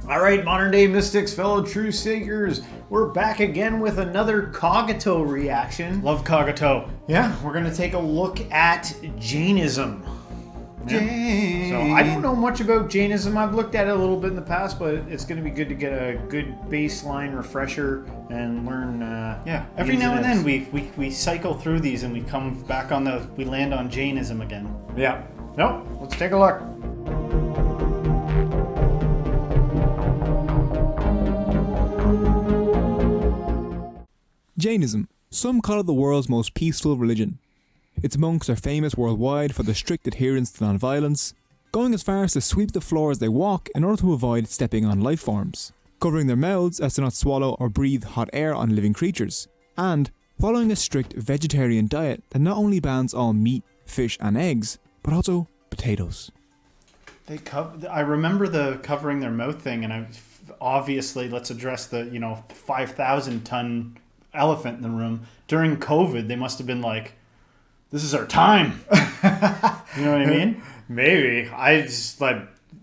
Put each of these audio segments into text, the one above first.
All right, modern day mystics, fellow truth seekers, we're back again with another Cogito reaction. Love Cogito. Yeah, we're going to take a look at Jainism. Jain. So I don't know much about Jainism. I've looked at it a little bit in the past, but it's going to be good to get a good baseline refresher and learn. Every now and then we cycle through these and we come back we land on Jainism again. Yeah. No, let's take a look. Jainism. Some call it the world's most peaceful religion. Its monks are famous worldwide for their strict adherence to non-violence, going as far as to sweep the floor as they walk in order to avoid stepping on life forms, covering their mouths as to not swallow or breathe hot air on living creatures, and following a strict vegetarian diet that not only bans all meat, fish and eggs, but also potatoes. I remember the covering their mouth thing, and obviously let's address the 5,000-ton elephant in the room. During COVID, they must have been like, this is our time. You know what I mean? Maybe.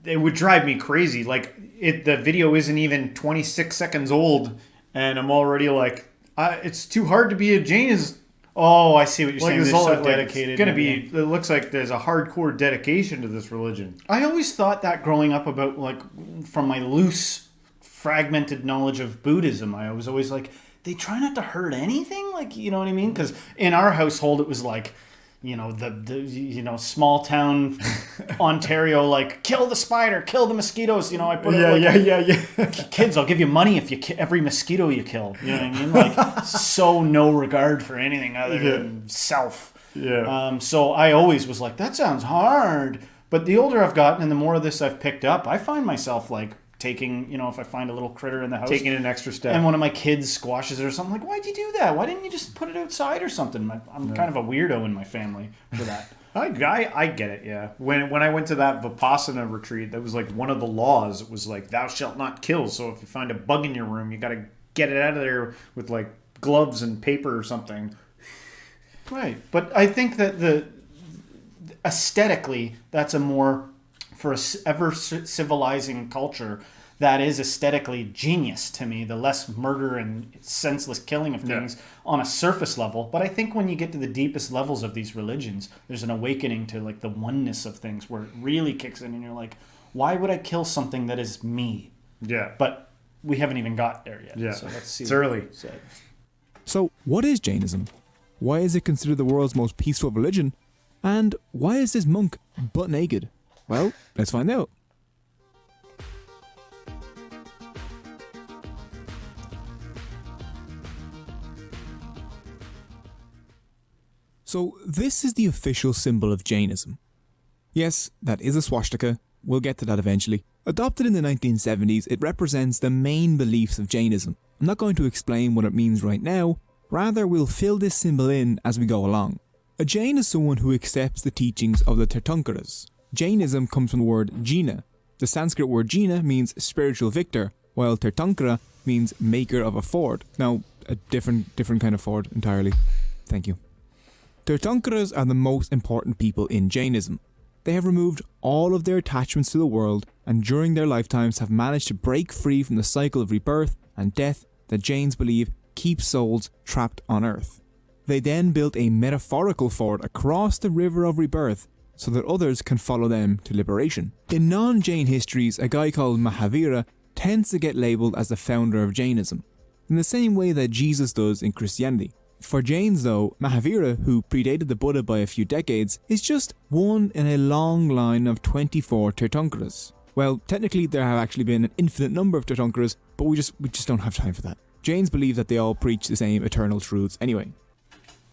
It would drive me crazy. The video isn't even 26 seconds old, and I'm already like, it's too hard to be a Jain. Oh, I see what you're saying. They're so dedicated. It looks like there's a hardcore dedication to this religion. I always thought that growing up about, from my loose, fragmented knowledge of Buddhism, I was always like, they try not to hurt anything? You know what I mean? Because in our household, it was like, the small town Ontario, kill the spider, kill the mosquitoes. I put kids, I'll give you money if you every mosquito you kill. You know what I mean? So no regard for anything other than self. Yeah. So I always was like, that sounds hard. But the older I've gotten and the more of this I've picked up, I find myself taking, if I find a little critter in the house, taking an extra step, and one of my kids squashes it or something, like, why'd you do that? Why didn't you just put it outside or something? I'm kind of a weirdo in my family for that. I get it. Yeah. When I went to that Vipassana retreat, that was one of the laws. It was thou shalt not kill. So if you find a bug in your room, you got to get it out of there with gloves and paper or something. Right. But I think that aesthetically, that's a more, for a ever civilizing culture, that is aesthetically genius to me. The less murder and senseless killing of things on a surface level. But I think when you get to the deepest levels of these religions, there's an awakening to the oneness of things where it really kicks in and you're like, why would I kill something that is me? Yeah. But we haven't even got there yet. Yeah. So let's see. It's early. So, what is Jainism? Why is it considered the world's most peaceful religion? And why is this monk butt naked? Well, let's find out. So, this is the official symbol of Jainism. Yes, that is a swastika. We'll get to that eventually. Adopted in the 1970s, it represents the main beliefs of Jainism. I'm not going to explain what it means right now, rather we'll fill this symbol in as we go along. A Jain is someone who accepts the teachings of the Tirthankaras. Jainism comes from the word Jina. The Sanskrit word Jina means spiritual victor, while Tirthankara means maker of a ford. Now, a different kind of ford entirely. Thank you. Tirthankaras are the most important people in Jainism. They have removed all of their attachments to the world and during their lifetimes have managed to break free from the cycle of rebirth and death that Jains believe keeps souls trapped on earth. They then built a metaphorical ford across the river of rebirth so that others can follow them to liberation. In non-Jain histories, a guy called Mahavira tends to get labelled as the founder of Jainism, in the same way that Jesus does in Christianity. For Jains though, Mahavira, who predated the Buddha by a few decades, is just one in a long line of 24 Tirthankaras. Well, technically there have actually been an infinite number of Tirthankaras, but we just don't have time for that. Jains believe that they all preach the same eternal truths anyway.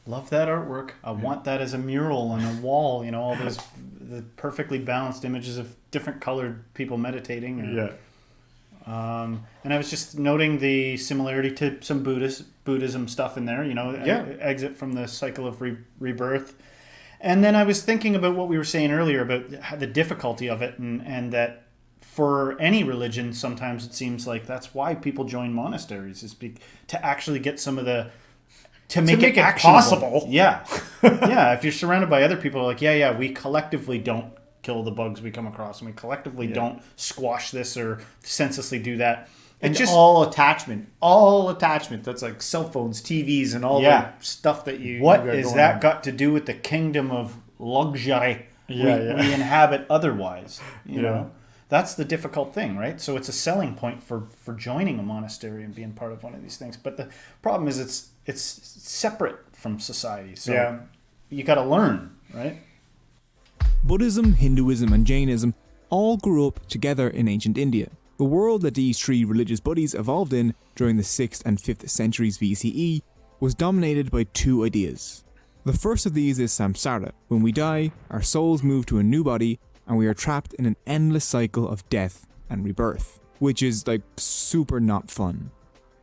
Love that artwork. I want that as a mural on a wall, all those the perfectly balanced images of different colored people meditating. Yeah. And I was just noting the similarity to some Buddhism stuff in there, exit from the cycle of rebirth. And then I was thinking about what we were saying earlier about the difficulty of it and that for any religion, sometimes it seems like that's why people join monasteries is to actually get some of the... To make it possible. Yeah. Yeah. If you're surrounded by other people, we collectively don't kill the bugs we come across, and we collectively don't squash this or senselessly do that. And just all attachment. That's like cell phones, TVs, and all the stuff that you. What is that got to do with the kingdom of luxury we inhabit otherwise? You know, that's the difficult thing, right? So it's a selling point for joining a monastery and being part of one of these things. But the problem is it's separate from society. So you got to learn, right? Buddhism, Hinduism, and Jainism all grew up together in ancient India. The world that these three religious bodies evolved in during the 6th and 5th centuries BCE was dominated by two ideas. The first of these is samsara. When we die, our souls move to a new body and we are trapped in an endless cycle of death and rebirth, which is like super not fun.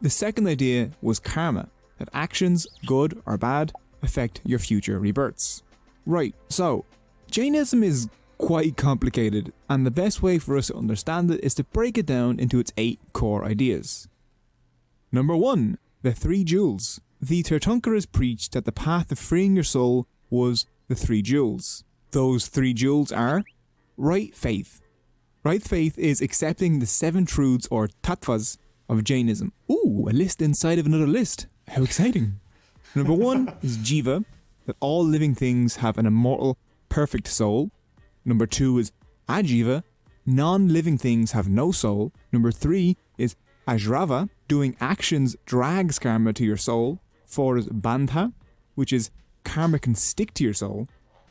The second idea was karma, that actions, good or bad, affect your future rebirths. Right, so Jainism is quite complicated, and the best way for us to understand it is to break it down into its 8 core ideas. Number 1, the 3 jewels. The Tirthankaras preached that the path of freeing your soul was the 3 jewels. Those 3 jewels are right faith. Right faith is accepting the 7 truths or tattvas of Jainism. Ooh, a list inside of another list. How exciting. Number 1 is jiva, that all living things have an immortal, perfect soul. Number 2 is ajiva, non-living things have no soul. Number 3 is ajrava, doing actions drags karma to your soul. 4 is bandha, which is karma can stick to your soul.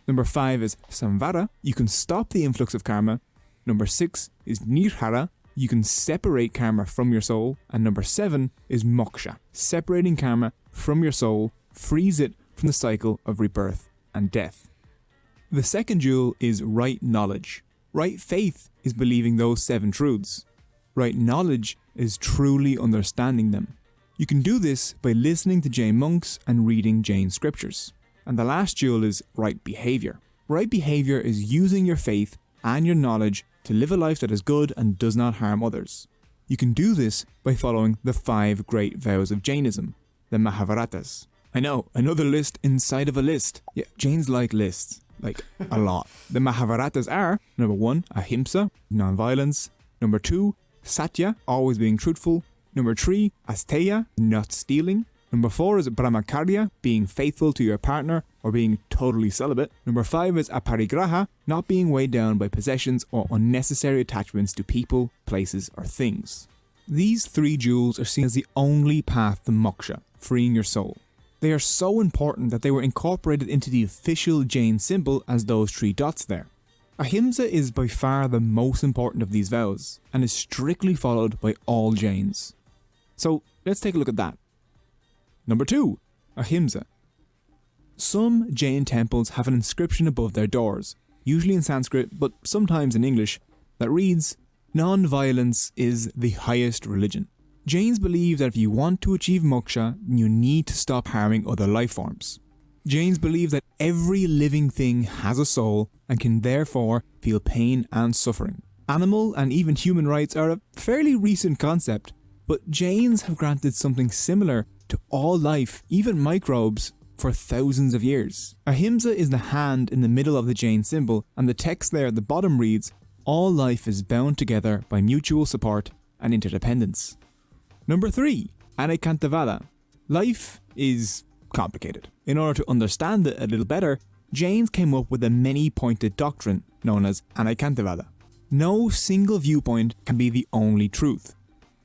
Number 5 is samvara, you can stop the influx of karma. Number 6 is nirhara, you can separate karma from your soul. And number 7 is moksha, separating karma from your soul, frees it from the cycle of rebirth and death. The second jewel is right knowledge. Right faith is believing those 7 truths. Right knowledge is truly understanding them. You can do this by listening to Jain monks and reading Jain scriptures. And the last jewel is right behaviour. Right behaviour is using your faith and your knowledge to live a life that is good and does not harm others. You can do this by following the 5 great vows of Jainism, the Mahaviratas. I know, another list inside of a list. Yeah, Jains like lists. Like, a lot. The Mahaviratas are, number 1, Ahimsa, non-violence. Number 2, Satya, always being truthful. Number 3, Asteya, not stealing. Number 4 is Brahmacharya, being faithful to your partner or being totally celibate. Number 5 is aparigraha, not being weighed down by possessions or unnecessary attachments to people, places or things. These 3 jewels are seen as the only path to moksha, freeing your soul. They are so important that they were incorporated into the official Jain symbol as those 3 dots there. Ahimsa is by far the most important of these vows, and is strictly followed by all Jains. So let's take a look at that. Number 2, Ahimsa. Some Jain temples have an inscription above their doors, usually in Sanskrit but sometimes in English, that reads, "Non-violence is the highest religion." Jains believe that if you want to achieve moksha, you need to stop harming other life forms. Jains believe that every living thing has a soul and can therefore feel pain and suffering. Animal and even human rights are a fairly recent concept, but Jains have granted something similar to all life, even microbes, for thousands of years. Ahimsa is the hand in the middle of the Jain symbol, and the text there at the bottom reads, "All life is bound together by mutual support and interdependence." Number 3, Anekantavada. Life is complicated. In order to understand it a little better, Jains came up with a many-pointed doctrine known as Anekantavada. No single viewpoint can be the only truth.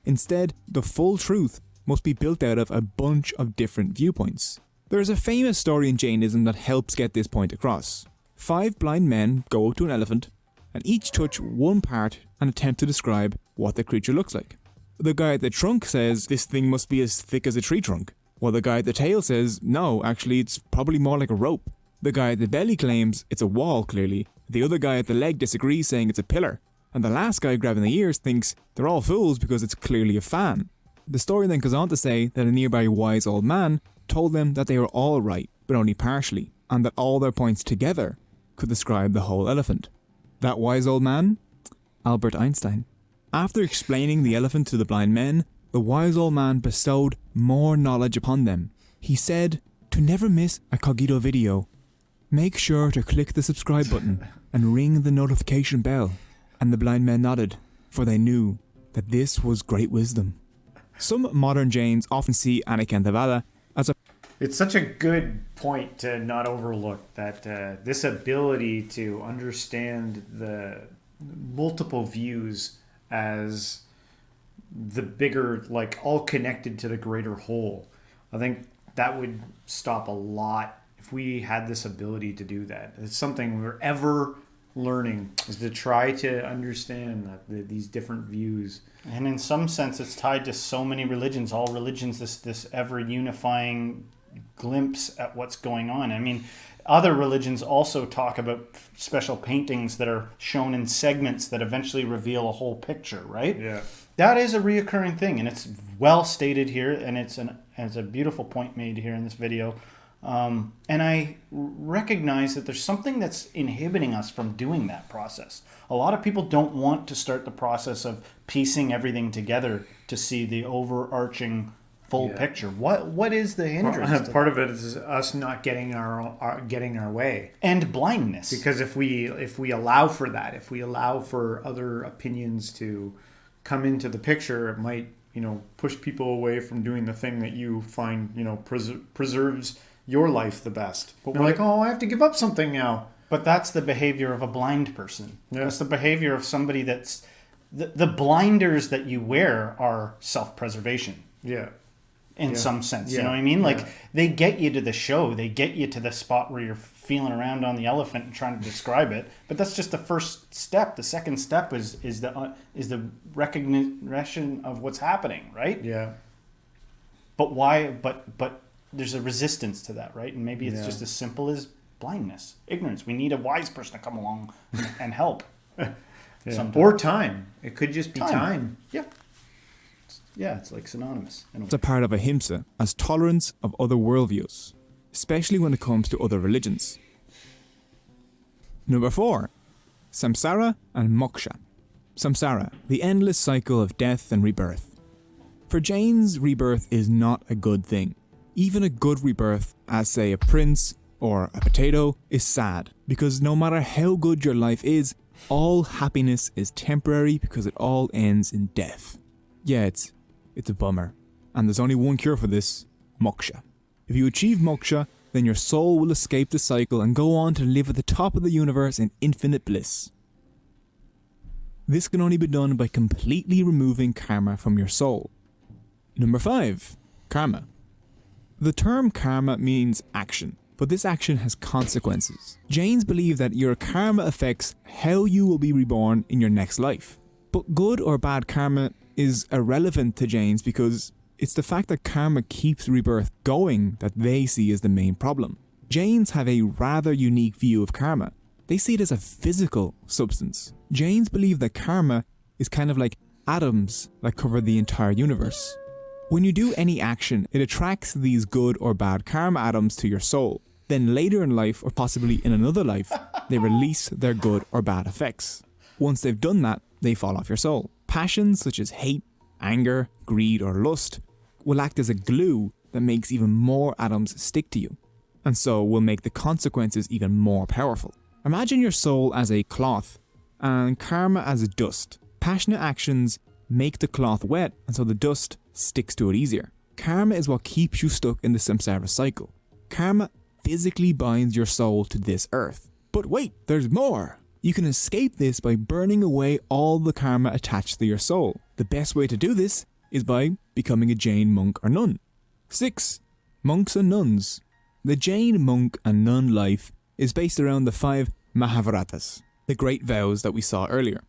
Instead, the full truth must be built out of a bunch of different viewpoints. There is a famous story in Jainism that helps get this point across. 5 blind men go up to an elephant and each touch one part and attempt to describe what the creature looks like. The guy at the trunk says this thing must be as thick as a tree trunk, while the guy at the tail says no, actually it's probably more like a rope. The guy at the belly claims it's a wall clearly, the other guy at the leg disagrees saying it's a pillar, and the last guy grabbing the ears thinks they're all fools because it's clearly a fan. The story then goes on to say that a nearby wise old man told them that they were all right, but only partially, and that all their points together could describe the whole elephant. That wise old man? Albert Einstein. After explaining the elephant to the blind men, the wise old man bestowed more knowledge upon them. He said, to never miss a Cogito video, make sure to click the subscribe button and ring the notification bell. And the blind men nodded, for they knew that this was great wisdom. Some modern Jains often see Anakinthavada as a... It's such a good point to not overlook, that this ability to understand the multiple views as the bigger, like, all connected to the greater whole. I think that would stop a lot if we had this ability to do that. It's something we're ever learning, is to try to understand these different views. And in some sense, it's tied to so many religions. All religions, this ever unifying glimpse at what's going on. I mean, other religions also talk about special paintings that are shown in segments that eventually reveal a whole picture, right? Yeah. That is a reoccurring thing, and it's well stated here, and it's a beautiful point made here in this video. And I recognize that there's something that's inhibiting us from doing that process. A lot of people don't want to start the process of piecing everything together to see the overarching full picture. What is the hindrance? Part of it is us not getting our way, and blindness. Because if we allow for that, if we allow for other opinions to come into the picture, it might, push people away from doing the thing that you find, preserves your life the best. But we're like, I have to give up something now. But that's the behavior of a blind person. Yeah. That's the behavior of somebody that's... The blinders that you wear are self-preservation. Yeah. In some sense. Yeah. You know what I mean? Like, they get you to the show. They get you to the spot where you're feeling around on the elephant and trying to describe it. But that's just the first step. The second step is the recognition of what's happening, right? Yeah. But why... But there's a resistance to that, right? And maybe it's just as simple as blindness, ignorance. We need a wise person to come along and help. Or time. It could just be time. Yeah. Yeah, it's like synonymous. It's a part of Ahimsa as tolerance of other worldviews, especially when it comes to other religions. Number 4. Samsara and Moksha. Samsara, the endless cycle of death and rebirth. For Jains, rebirth is not a good thing. Even a good rebirth, as say a prince or a potato, is sad, because no matter how good your life is, all happiness is temporary because it all ends in death. Yeah, it's a bummer. And there's only one cure for this: Moksha. If you achieve Moksha, then your soul will escape the cycle and go on to live at the top of the universe in infinite bliss. This can only be done by completely removing karma from your soul. Number 5. Karma. The term karma means action, but this action has consequences. Jains believe that your karma affects how you will be reborn in your next life. But good or bad karma is irrelevant to Jains because it's the fact that karma keeps rebirth going that they see as the main problem. Jains have a rather unique view of karma. They see it as a physical substance. Jains believe that karma is kind of like atoms that cover the entire universe. When you do any action, it attracts these good or bad karma atoms to your soul. Then later in life, or possibly in another life, they release their good or bad effects. Once they've done that, they fall off your soul. Passions such as hate, anger, greed, or lust will act as a glue that makes even more atoms stick to you, and so will make the consequences even more powerful. Imagine your soul as a cloth, and karma as dust. Passionate actions make the cloth wet, and so the dust sticks to it easier. Karma is what keeps you stuck in the samsara cycle. Karma physically binds your soul to this earth. But wait, there's more! You can escape this by burning away all the karma attached to your soul. The best way to do this is by becoming a Jain monk or nun. 6. Monks and nuns. The Jain monk and nun life is based around the 5 Mahavratas, the great vows that we saw earlier.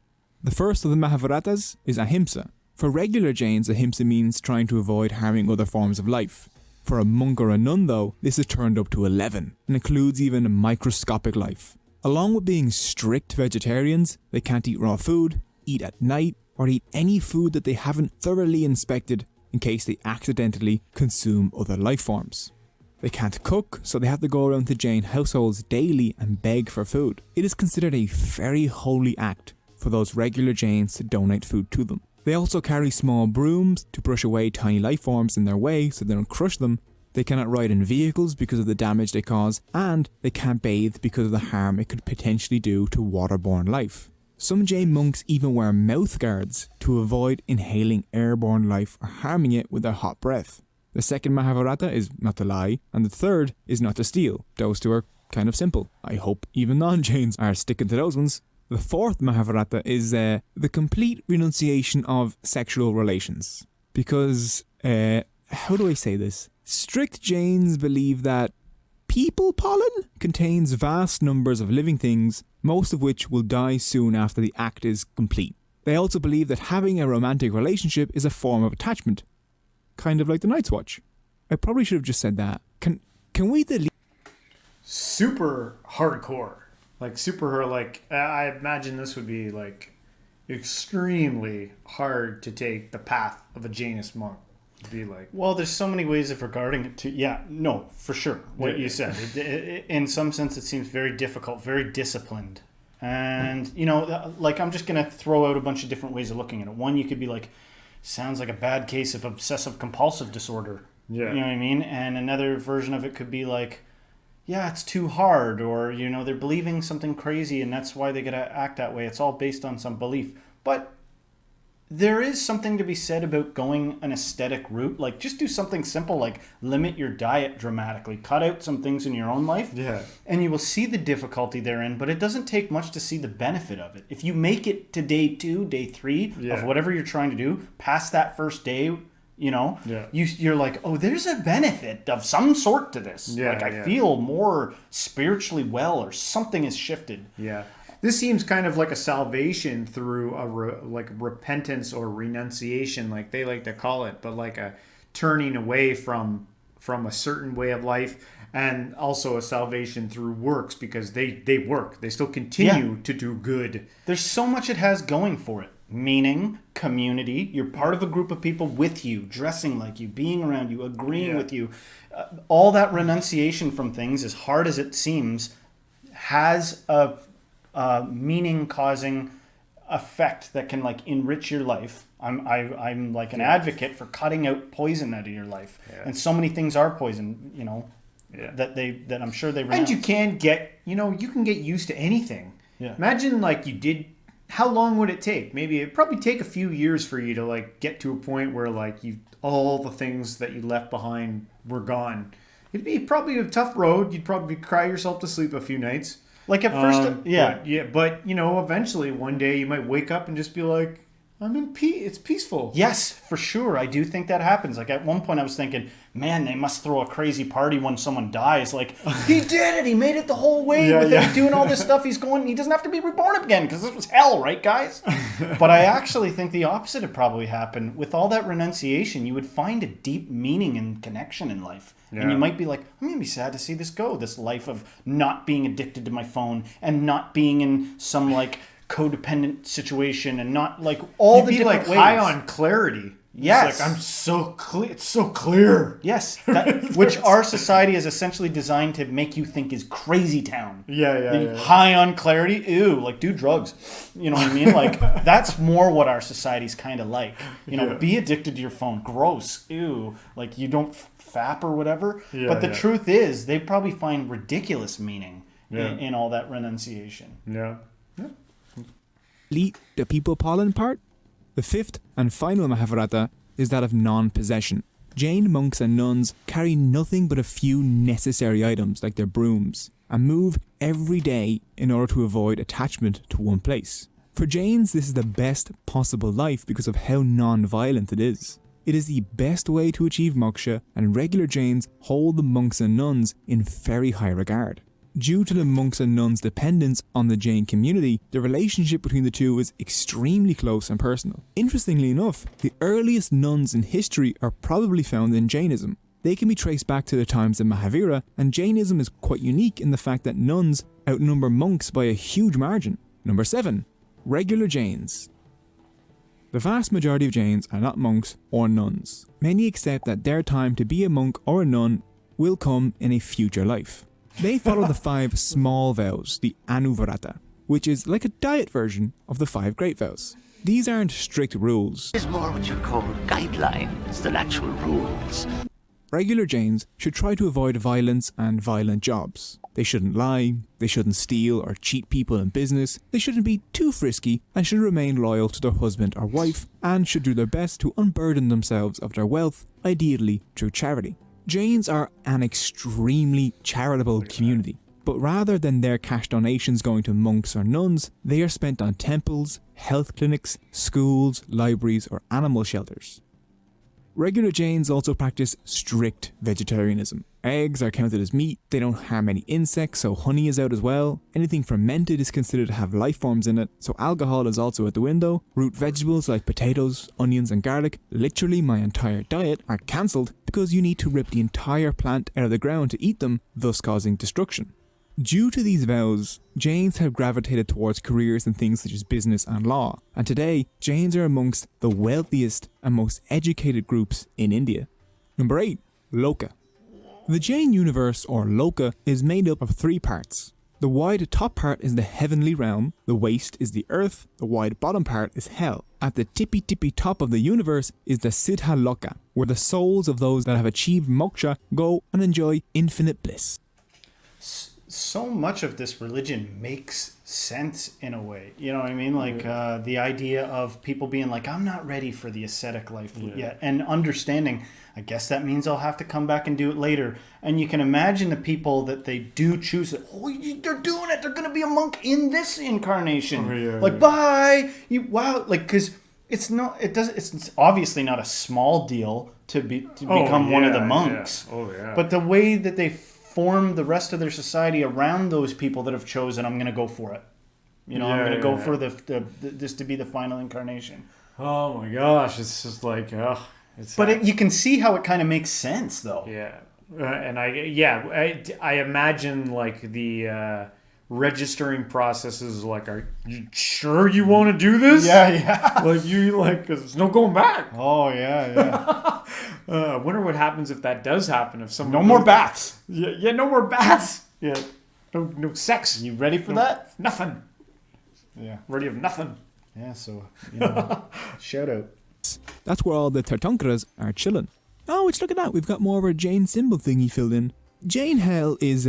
The first of the Mahavratas is Ahimsa. For regular Jains, Ahimsa means trying to avoid harming other forms of life. For a monk or a nun though, this is turned up to 11 and includes even microscopic life. Along with being strict vegetarians, they can't eat raw food, eat at night, or eat any food that they haven't thoroughly inspected in case they accidentally consume other life forms. They can't cook, so they have to go around to Jain households daily and beg for food. It is considered a very holy act for those regular Jains to donate food to them. They also carry small brooms to brush away tiny life forms in their way so they don't crush them, They cannot ride in vehicles because of the damage they cause, and they can't bathe because of the harm it could potentially do to waterborne life. Some Jain monks even wear mouth guards to avoid inhaling airborne life or harming it with their hot breath. The second Mahabharata is not to lie, and the third is not to steal. Those two are kind of simple. I hope even non-Jains are sticking to those ones. The fourth Mahabharata is the complete renunciation of sexual relations. Because, how do I say this? Strict Jains believe that people pollen contains vast numbers of living things, most of which will die soon after the act is complete. They also believe that having a romantic relationship is a form of attachment. Kind of like the Night's Watch. I probably should have just said that. Can we delete... Super hardcore. Like, super, like, I imagine this would be, like, extremely hard to take the path of a Jainist monk. It'd be like... Well, there's so many ways of regarding it to... Yeah, no, for sure. What you said. In some sense, it seems very difficult, very disciplined. And, you know, like, I'm just going to throw out a bunch of different ways of looking at it. One, you could be like, sounds like a bad case of obsessive-compulsive disorder. Yeah. You know what I mean? And another version of it could be like, yeah, it's too hard, or, you know, they're believing something crazy and that's why they gotta act that way. It's all based on some belief. But there is something to be said about going an aesthetic route. Like, just do something simple, like limit your diet dramatically. Cut out some things in your own life. Yeah. And you will see the difficulty therein, but it doesn't take much to see the benefit of it. If you make it to day 2, day 3 of whatever you're trying to do, past that first day, you know, you're like, oh, there's a benefit of some sort to this. I feel more spiritually well, or something has shifted. Yeah. This seems kind of like a salvation through like repentance or renunciation, like they like to call it, but like a turning away from a certain way of life, and also a salvation through works, because they work. They still continue to do good. There's so much it has going for it. Meaning, community, you're part of a group of people with you, dressing like you, being around you, agreeing with you. All that renunciation from things, as hard as it seems, has a meaning-causing effect that can, like, enrich your life. I'm like an advocate for cutting out poison out of your life, and so many things are poison, you know, that I'm sure they renounce. And you can get used to anything. Yeah. Imagine, like, you did. How long would it take? Maybe it'd probably take a few years for you to, like, get to a point where, like, all the things that you left behind were gone. It'd be probably a tough road. You'd probably cry yourself to sleep a few nights. Like, at first, but you know, eventually one day you might wake up and just be like, I'm in peace. It's peaceful. Yes, for sure. I do think that happens. Like, at one point I was thinking, man, they must throw a crazy party when someone dies. Like, he did it. He made it the whole way without doing all this stuff. He doesn't have to be reborn again, because this was hell, right, guys? But I actually think the opposite would probably happen. With all that renunciation, you would find a deep meaning and connection in life. Yeah. And you might be like, I'm going to be sad to see this go. This life of not being addicted to my phone and not being in some, like, codependent situation, and not, like, all the different ways. High on clarity. Yes. It's like, I'm so clear. It's so clear. Yes. Which our society is essentially designed to make you think is crazy town. Yeah. High on clarity. Ew. Like, do drugs. You know what I mean? Like, that's more what our society's kind of like. You know, be addicted to your phone. Gross. Ew. Like, you don't fap or whatever. Yeah, but the truth is, they probably find ridiculous meaning in all that renunciation. Yeah. The people pollen part. The fifth and final Mahabharata is that of non-possession. Jain monks and nuns carry nothing but a few necessary items, like their brooms, and move every day in order to avoid attachment to one place. For Jains, this is the best possible life because of how non-violent it is. It is the best way to achieve moksha, and regular Jains hold the monks and nuns in very high regard. Due to the monks and nuns' dependence on the Jain community, the relationship between the two is extremely close and personal. Interestingly enough, the earliest nuns in history are probably found in Jainism. They can be traced back to the times of Mahavira, and Jainism is quite unique in the fact that nuns outnumber monks by a huge margin. Number 7. Regular Jains. The vast majority of Jains are not monks or nuns. Many accept that their time to be a monk or a nun will come in a future life. They follow the 5 small vows, the Anuvarata, which is like a diet version of the 5 great vows. These aren't strict rules. It's more what you call guidelines than actual rules. Regular Jains should try to avoid violence and violent jobs. They shouldn't lie, they shouldn't steal or cheat people in business, they shouldn't be too frisky, and should remain loyal to their husband or wife, and should do their best to unburden themselves of their wealth, ideally through charity. Jains are an extremely charitable community, but rather than their cash donations going to monks or nuns, they are spent on temples, health clinics, schools, libraries, or animal shelters. Regular Jains also practice strict vegetarianism. Eggs are counted as meat, they don't harm any insects, so honey is out as well. Anything fermented is considered to have life forms in it, so alcohol is also out the window. Root vegetables like potatoes, onions and garlic, literally my entire diet, are cancelled because you need to rip the entire plant out of the ground to eat them, thus causing destruction. Due to these vows, Jains have gravitated towards careers in things such as business and law, and today, Jains are amongst the wealthiest and most educated groups in India. Number 8. Loka. The Jain universe, or Loka, is made up of 3 parts. The wide top part is the heavenly realm, the waist is the earth, the wide bottom part is hell. At the tippy top of the universe is the Siddha Loka, where the souls of those that have achieved Moksha go and enjoy infinite bliss. So much of this religion makes sense in a way. You know what I mean? Like the idea of people being like, I'm not ready for the ascetic life yet. And understanding, I guess that means I'll have to come back and do it later. And you can imagine the people that they do choose it. Oh, they're doing it. They're going to be a monk in this incarnation. Bye. Wow. Like, because it's obviously not a small deal to become one of the monks. Yeah. But the way that they form the rest of their society around those people that have chosen, I'm going to go for it. I'm going to go for this to be the final incarnation. Oh my gosh, it's just like, you can see how it kind of makes sense, though. Yeah, and I imagine like the registering process is like, are you sure you want to do this? Yeah. Because there's no going back. Oh yeah. I wonder what happens if that does happen. If someone no more baths. Yeah, no more baths. Yeah, no sex. You ready for that? Nothing. Yeah, ready of nothing. Yeah, so shout out. That's where all the Tirthankaras are chilling. Oh, look at that. We've got more of our Jain symbol thingy filled in. Jain hell is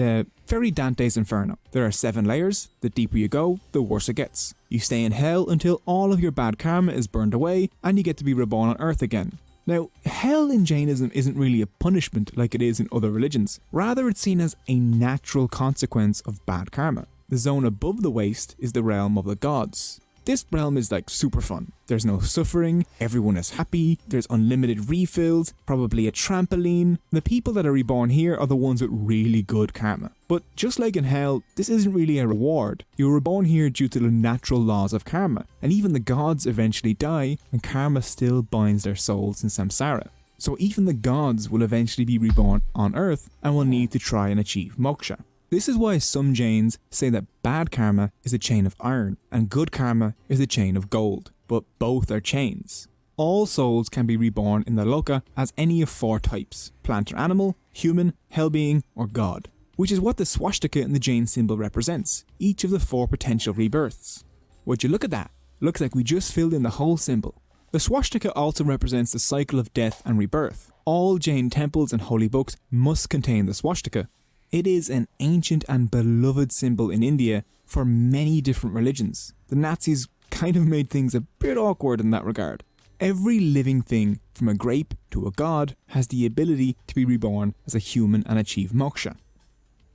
very Dante's Inferno. There are 7 layers. The deeper you go, the worse it gets. You stay in hell until all of your bad karma is burned away and you get to be reborn on earth again. Now, hell in Jainism isn't really a punishment like it is in other religions. Rather, it's seen as a natural consequence of bad karma. The zone above the waist is the realm of the gods. This realm is like super fun. There's no suffering, everyone is happy, there's unlimited refills, probably a trampoline. The people that are reborn here are the ones with really good karma. But just like in hell, this isn't really a reward. You're reborn here due to the natural laws of karma, and even the gods eventually die, and karma still binds their souls in Samsara. So even the gods will eventually be reborn on earth and will need to try and achieve Moksha. This is why some Jains say that bad karma is a chain of iron and good karma is a chain of gold, but both are chains. All souls can be reborn in the Loka as any of 4 types: plant or animal, human, hell being, or god, which is what the swastika in the Jain symbol represents, each of the 4 potential rebirths. Would you look at that? Looks like we just filled in the whole symbol. The swastika also represents the cycle of death and rebirth. All Jain temples and holy books must contain the swastika. It is an ancient and beloved symbol in India for many different religions. The Nazis kind of made things a bit awkward in that regard. Every living thing, from a grape to a god, has the ability to be reborn as a human and achieve moksha.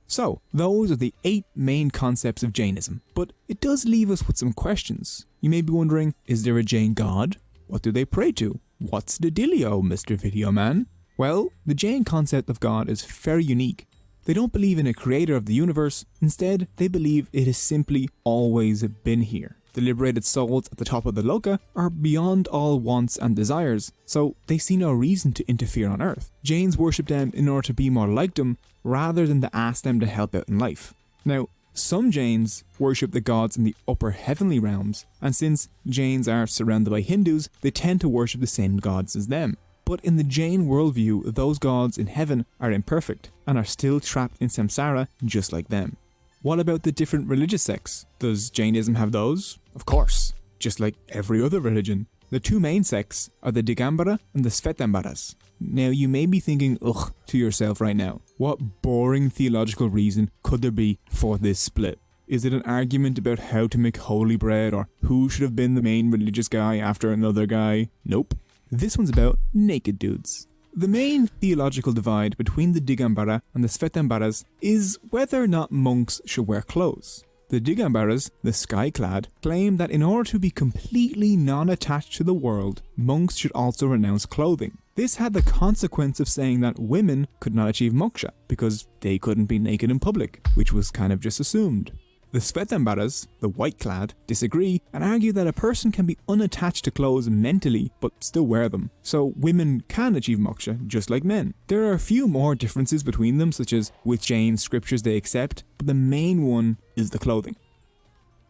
So, those are the 8 main concepts of Jainism, but it does leave us with some questions. You may be wondering, is there a Jain god? What do they pray to? What's the dealio, Mr. Video Man? Well, the Jain concept of God is very unique. They don't believe in a creator of the universe. Instead, they believe it has simply always been here. The liberated souls at the top of the Loka are beyond all wants and desires, so they see no reason to interfere on Earth. Jains worship them in order to be more like them, rather than to ask them to help out in life. Now, some Jains worship the gods in the upper heavenly realms, and since Jains are surrounded by Hindus, they tend to worship the same gods as them. But in the Jain worldview, those gods in heaven are imperfect and are still trapped in samsara just like them. What about the different religious sects? Does Jainism have those? Of course. Just like every other religion. The two main sects are the Digambara and the Svetambaras. Now you may be thinking, ugh, to yourself right now, what boring theological reason could there be for this split? Is it an argument about how to make holy bread, or who should have been the main religious guy after another guy? Nope. This one's about naked dudes. The main theological divide between the Digambara and the Svetambaras is whether or not monks should wear clothes. The Digambaras, the sky-clad, claim that in order to be completely non-attached to the world, monks should also renounce clothing. This had the consequence of saying that women could not achieve moksha because they couldn't be naked in public, which was kind of just assumed. The Svetambaras, the white-clad, disagree and argue that a person can be unattached to clothes mentally but still wear them, so women can achieve moksha just like men. There are a few more differences between them, such as which Jain scriptures they accept, but the main one is the clothing.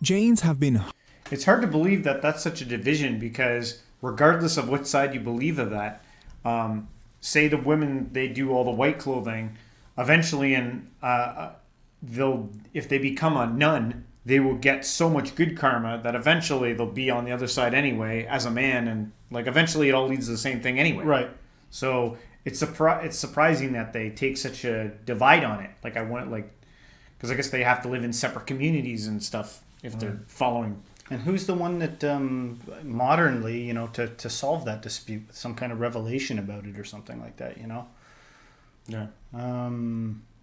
Jains have been... It's hard to believe that that's such a division, because regardless of which side you believe of that, say the women, they do all the white clothing, eventually if they become a nun, they will get so much good karma that eventually they'll be on the other side anyway as a man, and like eventually it all leads to the same thing anyway. Right. So it's surprising that they take such a divide on it. Like because I guess they have to live in separate communities and stuff if they're following. And who's the one that modernly, to solve that dispute with some kind of revelation about it or something like that, Yeah.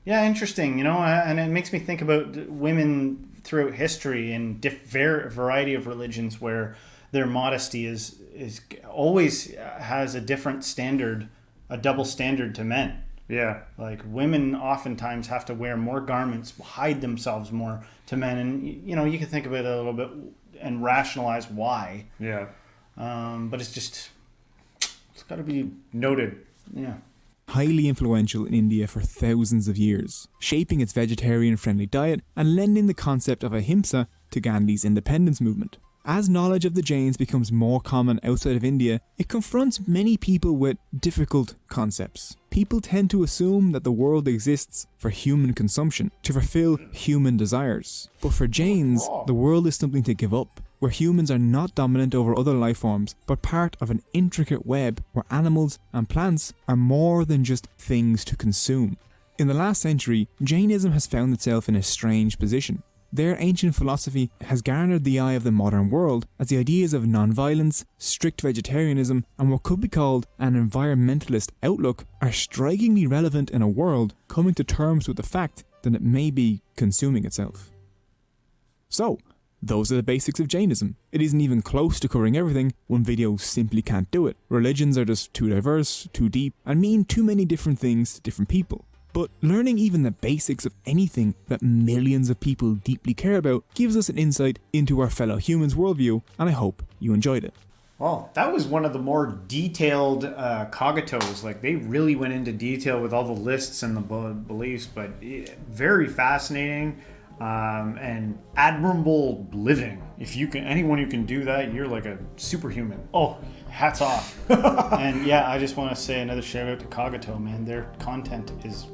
Yeah, interesting, and it makes me think about women throughout history in variety of religions where their modesty is always has a different standard, a double standard to men. Yeah. Like women oftentimes have to wear more garments, hide themselves more to men, and you can think of it a little bit and rationalize why. Yeah. But it's got to be noted. Yeah. Highly influential in India for thousands of years, shaping its vegetarian-friendly diet and lending the concept of Ahimsa to Gandhi's independence movement. As knowledge of the Jains becomes more common outside of India, it confronts many people with difficult concepts. People tend to assume that the world exists for human consumption, to fulfill human desires. But for Jains, the world is something to give up, where humans are not dominant over other life forms, but part of an intricate web where animals and plants are more than just things to consume. In the last century, Jainism has found itself in a strange position. Their ancient philosophy has garnered the eye of the modern world, as the ideas of non-violence, strict vegetarianism, and what could be called an environmentalist outlook are strikingly relevant in a world coming to terms with the fact that it may be consuming itself. So, those are the basics of Jainism. It isn't even close to covering everything. One video simply can't do it. Religions are just too diverse, too deep, and mean too many different things to different people. But learning even the basics of anything that millions of people deeply care about gives us an insight into our fellow humans' worldview, and I hope you enjoyed it. Well, that was one of the more detailed cogitos. Like, they really went into detail with all the lists and the beliefs, but very fascinating. And admirable living. If you can, anyone who can do that, you're like a superhuman. Oh, hats off. And yeah, I just want to say another shout out to Cogito, man. Their content is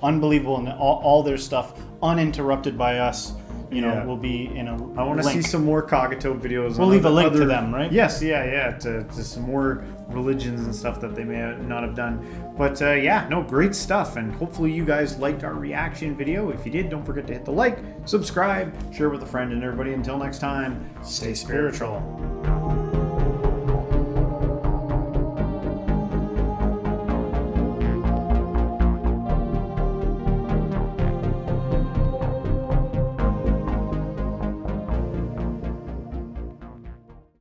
unbelievable, and all their stuff uninterrupted by us. Will be in a I want to see some more Cogito videos. We'll leave a link to them, right? Yes, to some more religions and stuff that they may not have done. But great stuff. And hopefully you guys liked our reaction video. If you did, don't forget to hit the like, subscribe, share with a friend, and everybody. Until next time, stay spiritual.